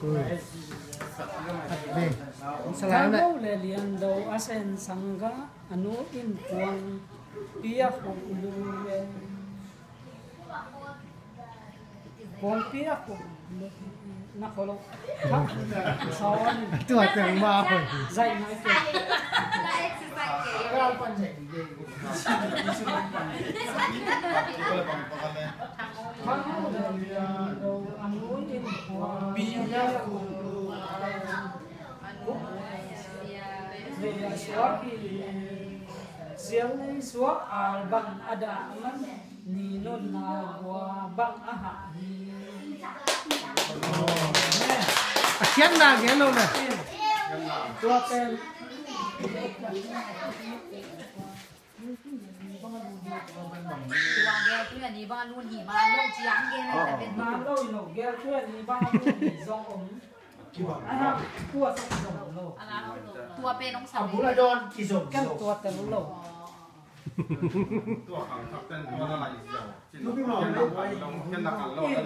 นี่สลายเลย เลเลียนโดอาเซนสังกะอนุอินพวงเปียกลูเวพวงเปียกนักโลกครับสอนตัวเต็มมาเลย ใจไม่เก็บทั้งเลเลียนโดอนุอินพวงเปียกSuaki siang ni suak bang ada aman ni non na gua bang aha Siang na cái luôn này tua pen Tuang gel tu ni bang luôn hi ma long chiang gel na ta ben ma loi no gel tu ni bang ni zong om aha tua zong lo tua pe nong sa Bula don kisum. kan tua ter lo ตัวเขาชอบเต้นว่าอะไรเดียวที่เราเต้นหนักกันโลด